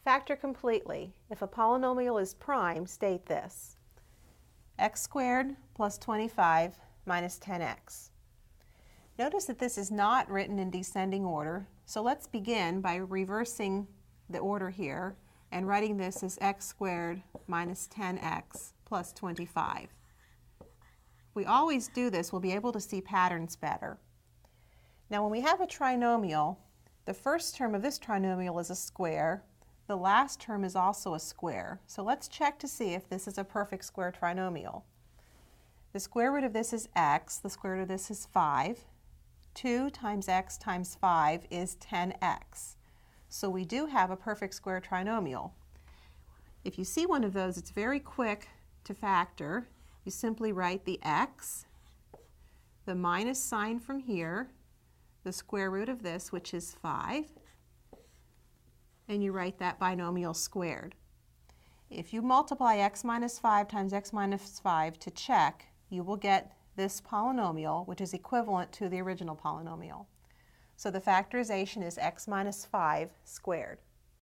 Factor completely. If a polynomial is prime, state this: x squared plus 25 minus 10x. Notice that this is not written in descending order, so let's begin by reversing the order here and writing this as x squared minus 10x plus 25. We always do this, we'll be able to see patterns better. Now when we have a trinomial, the first term of this trinomial is a square. The last term is also a square. So let's check to see if this is a perfect square trinomial. The square root of this is x, the square root of this is 5. 2 times x times 5 is 10x. So we do have a perfect square trinomial. If you see one of those, it's very quick to factor. You simply write the x, the minus sign from here, the square root of this, which is 5, and you write that binomial squared. If you multiply x minus 5 times x minus 5 to check, you will get this polynomial, which is equivalent to the original polynomial. So the factorization is x minus 5 squared.